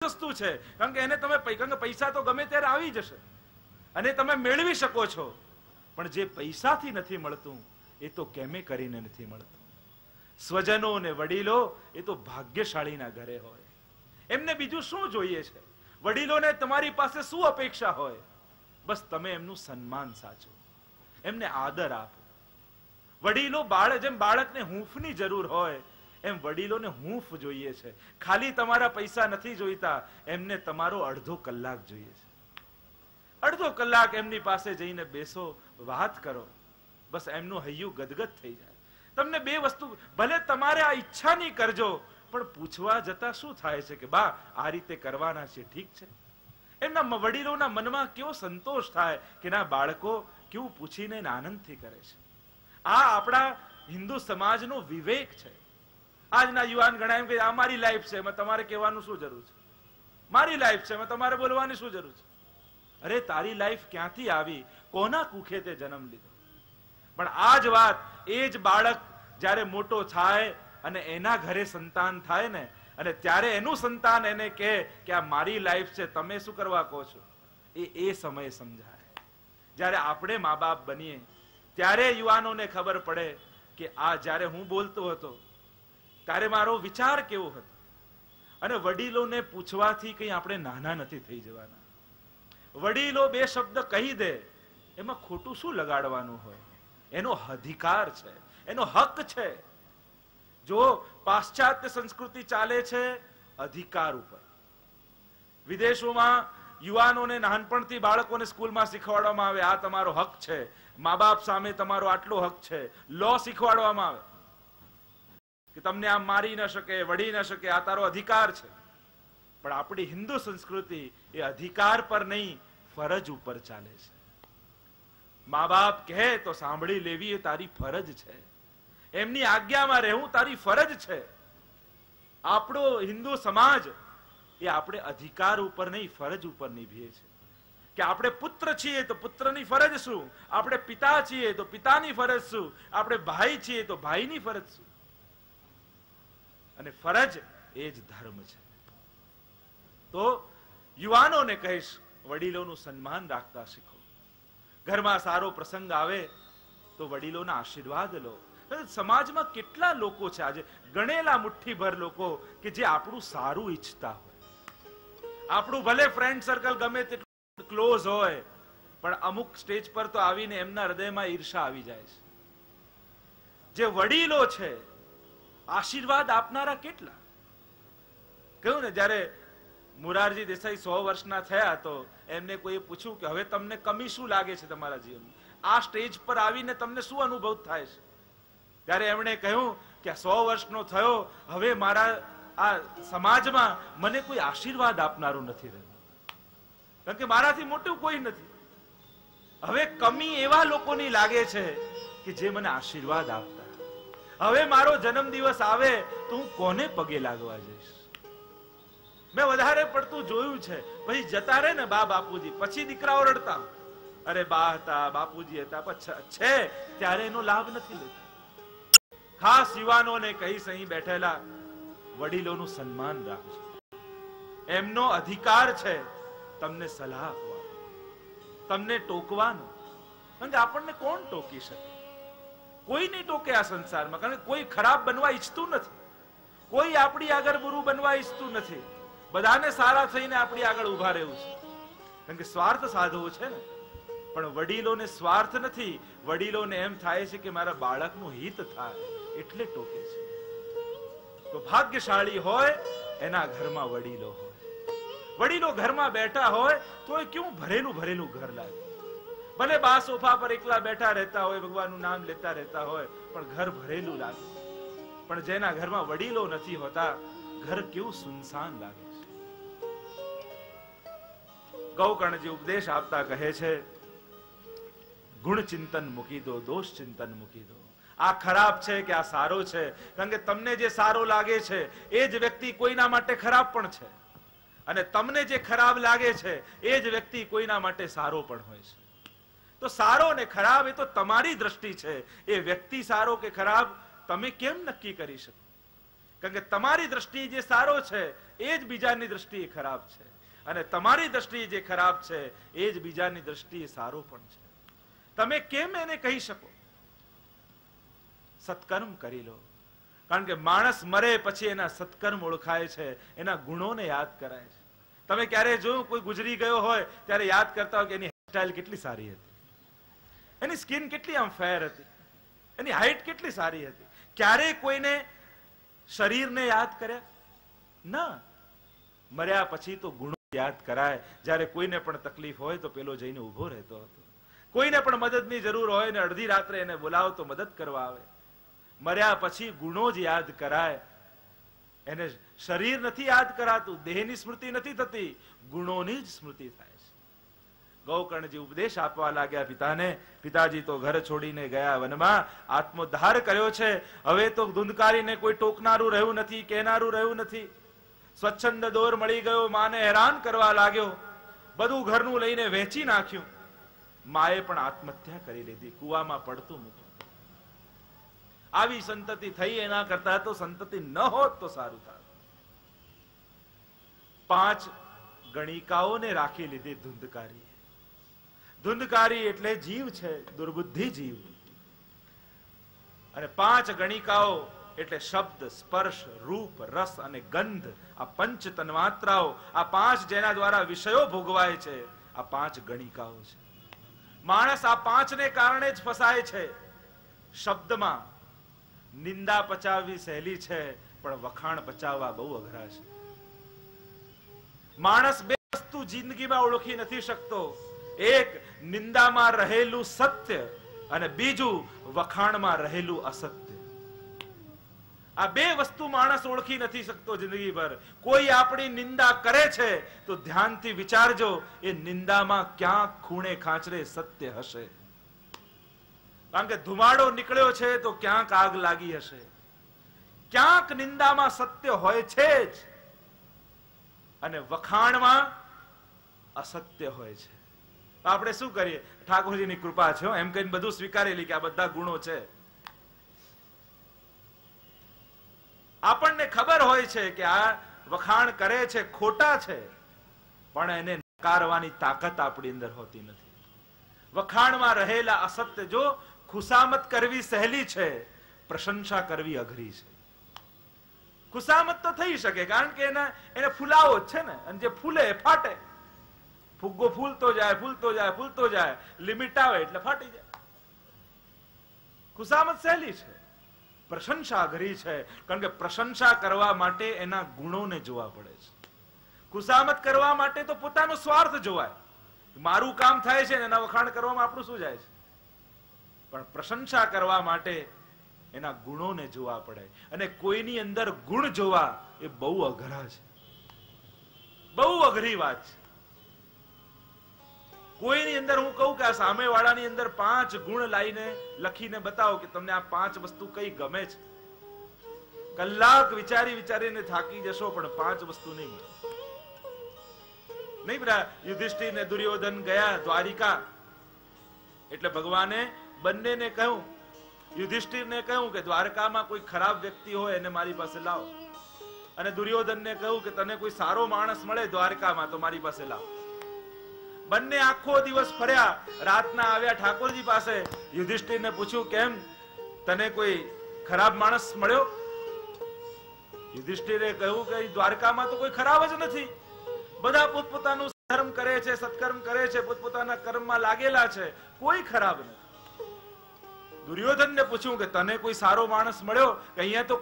સસ્તું છે, કારણ કે એને તમે કારણ કે પૈસા તો ગમે ત્યારે આવી જશે અને તમે મેળવી શકો છો, પણ જે પૈસાથી નથી મળતું એ તો કેમે કરીને નથી મળતું. સ્વજનો ને વડીલો એ તો ભાગ્યશાળીના ઘરે હોય. એમને બીજું શું જોઈએ છે? વડીલોને તમારી પાસે શું અપેક્ષા હોય? બસ તમે એમનું સન્માન સાચો, એમને આદર આપો. વડીલો જેમ બાળકને હૂંફની જરૂર હોય એમ વડીલોને હૂંફ જોઈએ છે. ખાલી તમારા પૈસા નથી જોઈતા, એમને તમારો અડધો કલાક જોઈએ છે. અડધો કલાક એમની પાસે જઈને બેસો, વાત કરો, બસ એમનું હૈયું ગદગદ થઈ જાય. તમને બે વસ્તુ, ભલે તમારે આ ઈચ્છાની કરજો, પણ પૂછવા જતા શું થાય છે કે બા આ રીતે કરવાના છે, ઠીક છે? એમના વડીલોના મનમાં કેવો સંતોષ થાય કે ના બાળકો કેવું પૂછીને આનંદથી કરે છે. આ આપણા હિન્દુ સમાજનો વિવેક છે. આજના યુવાન ઘણા એમ કે આ મારી લાઈફ છે, એમાં તમારે કહેવાનું શું જરૂર છે? મારી લાઈફ છે, એમાં તમારે બોલવાની શું જરૂર છે? અરે તારી લાઈફ ક્યાંથી આવી? કોના કુખે તે જન્મ લીધો? પણ આ જ વાત એ જ બાળક જ્યારે મોટો થાય અને એના ઘરે સંતાન થાય ને, અને ત્યારે એનું સંતાન એને કહે કે આ મારી લાઈફ છે, તમે શું કરવા કહો છો, એ સમય સમજાય. જ્યારે આપણે મા બાપ બનીએ ત્યારે યુવાનોને ખબર પડે કે આ જ્યારે હું બોલતો હતો ત્યારે મારો વિચાર કેવો હતો. અને વડીલોને પૂછવાથી કઈ આપણે નાના નથી થઈ જવાના. વડીલો બે શબ્દ કહી દે એમાં ખોટું શું લગાડવાનું હોય? એનો અધિકાર છે, એનો હક છે. જો પાશ્ચાત્ય સંસ્કૃતિ ચાલે છે અધિકાર ઉપર. વિદેશોમાં યુવાનોને નાનપણથી બાળકોને સ્કૂલમાં શીખવાડવામાં આવે આ તમારો હક છે, મા બાપ સામે તમારો આટલો હક છે. લો શીખવાડવામાં આવે કે તમને આમ મારી ન શકે, વળી ન શકે, આ તારો અધિકાર છે. પણ આપણી હિન્દુ સંસ્કૃતિ એ અધિકાર પર નહીં, ફરજ ઉપર ચાલે છે. મા બાપ કહે તો સાંભળી લેવી એ તારી ફરજ છે. એમની આજ્ઞામાં રહેવું તારી ફરજ છે. આપણો હિન્દુ સમાજ એ આપણે અધિકાર ઉપર નહીં, ફરજ ઉપર નિભીએ છે. કે આપણે પુત્ર છીએ તો પુત્રની ફરજ શું, આપણે પિતા છીએ તો પિતાની ફરજ શું, આપણે ભાઈ છીએ તો ભાઈની ફરજ શું. અને ફરજ એ જ ધર્મ છે. તો યુવાનોને કહીશ, વડીલોનું સન્માન રાખતા શીખો. ઘરમાં સારો પ્રસંગ આવે તો વડીલોના આશીર્વાદ લો. સમાજમાં કેટલા લોકો છે આજે, ગણેલા મુઠ્ઠીભર લોકો કે જે આપણું સારું ઈચ્છતા હોય. આપણું ભલે ફ્રેન્ડ સર્કલ ગમે તેટલું ક્લોઝ હોય, પણ અમુક સ્ટેજ પર તો આવીને એમના હૃદયમાં ઈર્ષા આવી જાય છે. જે વડીલો છે આશીર્વાદ આપનારા કેટલા. કહ્યું ને, જયારે મોરારજી દેસાઈ 100 વર્ષના થયા તો એમને કોઈએ પૂછ્યું કે હવે તમને કમી શું લાગે છે તમારા જીવનમાં, આ સ્ટેજ પર આવીને તમને શું અનુભવ થાય છે? ત્યારે એમણે કહ્યું કે 100 વર્ષનો થયો, હવે મારા આ સમાજમાં મને કોઈ આશીર્વાદ આપનારું નથી રહ્યું, કારણ કે મારાથી મોટું કોઈ નથી. હવે કમી એવા લોકોની લાગે છે કે જે મને આશીર્વાદ આપતા. હવે મારો જન્મદિવસ આવે તો હું કોને પગે લાગવા જઈશ? મેં વધારે પડતું જોયું છે, પછી જતા રહે ને બા બાપુજી, પછી દીકરાઓ રડતા, અરે બા હતા, બાપુજી હતા, છે ત્યારે એનો લાભ નથી લેતા. ખાસ યુવાનોને કહીશ, અહીં બેઠેલા વડીલોનું સન્માન રાખજો. એમનો અધિકાર છે તમને સલાહ આપવાનો, તમને ટોકવાનો. કારણ કે આપણને કોણ ટોકી શકે? કોઈ નહીં ટોકે આ સંસારમાં, કારણ કે કોઈ ખરાબ બનવા ઈચ્છતું નથી, કોઈ આપણી આગળ બુરું બનવા ઈચ્છતું નથી. બધાને સારા થઈને આપણી આગળ ઉભા રહેવું છે, કારણ કે સ્વાર્થ સાધવો છે ને. પણ વડીલોને સ્વાર્થ નથી, વડીલોને એમ થાય છે કે મારા બાળકનું હિત થાય એટલે ટોકે છે. તો ભાગ્યશાળી હોય એના ઘરમાં વડીલો હોય. વડીલો ઘરમાં બેઠા હોય તો એ કેવું ભરેલું ભરેલું ઘર લાગે. ભલે બા સોફા પર એકલા બેઠા રહેતા હોય, ભગવાનનું નામ લેતા રહેતા હોય, પણ ઘર ભરેલું લાગે. પણ જેના ઘરમાં વડીલો નથી હોતા, ઘર કેવું સુનસાન લાગે છે. ગૌકર્ણજી ઉપદેશ આપતા કહે છે, ગુણ ચિંતન મૂકી દો, દોષ ચિંતન મૂકી દો. આ ખરાબ છે કે આ સારો છે, કારણ કે તમને જે સારો લાગે છે એ જ વ્યક્તિ કોઈના માટે ખરાબ પણ છે, અને તમને જે ખરાબ લાગે છે એ જ વ્યક્તિ કોઈના માટે સારો પણ હોય છે. તો સારો ને ખરાબ એ તો તમારી દ્રષ્ટિ છે. એ વ્યક્તિ સારો કે ખરાબ તમે કેમ નક્કી કરી શકો? કારણ કે તમારી દ્રષ્ટિએ જે સારો છે એ જ બીજાની દ્રષ્ટિએ ખરાબ છે, અને તમારી દ્રષ્ટિએ જે ખરાબ છે એ જ બીજાની દ્રષ્ટિએ સારો પણ છે. તમે કેમ એને કહી શકો? સત્કર્મ કરી લો. કારણ કે માણસ મરે પછી એના સત્કર્મ ઓળખાય છે, એના ગુણોને યાદ કરાય છે. તમે ક્યારે જોયું કોઈ ગુજરી ગયો હોય ત્યારે યાદ કરતા હોય કે એની હેરસ્ટાઇલ કેટલી સારી હતી, એની સ્કિન કેટલી આમ ફેર હતી, એની હાઈટ કેટલી સારી હતી? ક્યારે કોઈને શરીરને યાદ કર્યા? ના. મર્યા પછી તો ગુણો યાદ કરાય. જ્યારે કોઈને પણ તકલીફ હોય તો પેલો જઈને ઉભો રહેતો હતો, કોઈને પણ મદદની જરૂર હોય ને અડધી રાત્રે એને બોલાવો તો મદદ કરવા આવે. મર્યા પછી ગુણો જ યાદ કરાય. એને શરીર નથી યાદ કરાતું, દેહની સ્મૃતિ નથી થતી, ગુણોની જ સ્મૃતિ થાય છે. ગૌકર્ણજી ઉપદેશ આપવા લાગ્યા પિતાને. પિતાજી તો ઘર છોડીને ગયા વનમાં, આત્મોદ્ધાર કર્યો છે. હવે તો ધુંધકારીને કોઈ ટોકનારું રહ્યું નથી, કહેનારું રહ્યું નથી. સ્વચ્છંદ દોર મળી ગયો, માને હેરાન કરવા લાગ્યો, બધું ઘરનું લઈને વેચી નાખ્યું. માએ પણ આત્મહત્યા કરી લીધી, કુવામાં પડતું મૂક્યું. આવી સંતતિ થઈ, એના કરતા તો સંતતિ ન હોત તો સારું થાત. 5 ગણિકાઓને રાખી લીધી ધુંધકારી. ધુંધકારી એટલે જીવ છે, દુર્બુદ્ધિ જીવ. અને 5 ગણિકાઓ એટલે શબ્દ, સ્પર્શ, રૂપ, રસ અને ગંધ. આ પંચ તન્માત્રાઓ, આ 5 જેના દ્વારા વિષયો ભોગવાય છે, આ 5 ગણિકાઓ છે. માણસ આ 5ને કારણે જ ફસાય છે. શબ્દમાં નિંદા પચાવવી સહેલી છે, પણ વખાણ પચાવવા બહુ અઘરા છે. માણસ 2 વસ્તુ જિંદગીમાં ઓળખી નથી શકતો. એક નિંદામાં રહેલું સત્ય, અને બીજું વખાણમાં રહેલું અસત્ય. આ 2 વસ્તુ માણસ ઓળખી નથી શકતો જિંદગીભર. કોઈ આપણી નિંદા કરે છે તો ધ્યાનથી વિચારજો, એ નિંદામાં ક્યાંક ખૂણે ખાંચરે સત્ય હશે. કારણ કે ધુમાડો નીકળ્યો છે તો ક્યાંક આગ લાગી હશે. ક્યાંક નિંદામાં સત્ય હોય છે જ, અને વખાણમાં અસત્ય હોય છે. આપણે શું કરીએ? ઠાકોરજીની કૃપા છે એમ કહીને બધું સ્વીકારેલી કે આ બધા ગુણો છે. આપણને ખબર હોય છે કે આ વખાણ કરે છે ખોટા છે, પણ એને નકારવાની તાકાત આપણી અંદર હોતી નથી. વખાણમાં રહેલા અસત્ય, જો ખુશામત કરવી સહેલી છે, પ્રશંસા કરવી અઘરી છે. ખુશામત તો થઈ શકે, કારણ કે એને ફૂલાવો જ છે ને, અને જે ફૂલે એ ફાટે. ફુગ્ગો ફૂલતો જાય, ફૂલતો જાય, ફૂલતો જાય, લિમિટ આવે એટલે ફાટી જાય. ખુશામત સહેલી છે, પ્રશંસા અઘરી છે. કારણ કે પ્રશંસા કરવા માટે એના ગુણોને જોવા પડે છે. ખુશામત કરવા માટે તો પોતાનો સ્વાર્થ જોવાય. મારું કામ થાય છે ને એના વખાણ કરવામાં આપણું શું જાય છે? પણ પ્રશંસા કરવા માટે એના ગુણોને જોવા પડે. અને કોઈની અંદર ગુણ જોવા એ બહુ અઘરા છે, બહુ અઘરી વાત છે. કોઈની અંદર હું કહું કે આ સામેવાળાની અંદર 5 ગુણ લાવીને લખીને બતાવો કે તમને આ 5 વસ્તુ કઈ ગમે છે. કલાક વિચારી વિચારીને થાકી જશો, પણ 5 વસ્તુ નહીં મળે. નહીં બરા? યુધિષ્ઠિર ને દુર્યોધન ગયા દ્વારિકા, એટલે ભગવાને બંનેને કહ્યું, યુધિષ્ઠિરને કહ્યું કે દ્વારકામાં કોઈ ખરાબ વ્યક્તિ હોય એને મારી પાસે લાવો, અને દુર્યોધનને કહ્યું કે તને કોઈ સારો માણસ મળે દ્વારકામાં તો મારી પાસે લાવો. બંને આખો દિવસ ફર્યા, રાતના આવ્યા ઠાકોરજી પાસે. યુધિષ્ઠિરને પૂછ્યું, કેમ તને કોઈ ખરાબ માણસ મળ્યો? યુધિષ્ઠિરે કહ્યું કે દ્વારકામાં તો કોઈ ખરાબ જ નથી, બધા પોતપોતાનું ધર્મ કરે છે, સત્કર્મ કરે છે, પોતપોતાના કર્મમાં લાગેલા છે, કોઈ ખરાબ નથી. દુર્યોધનને પૂછ્યું કે તને કોઈ સારો માણસ મળ્યો? કે અહીંયા તો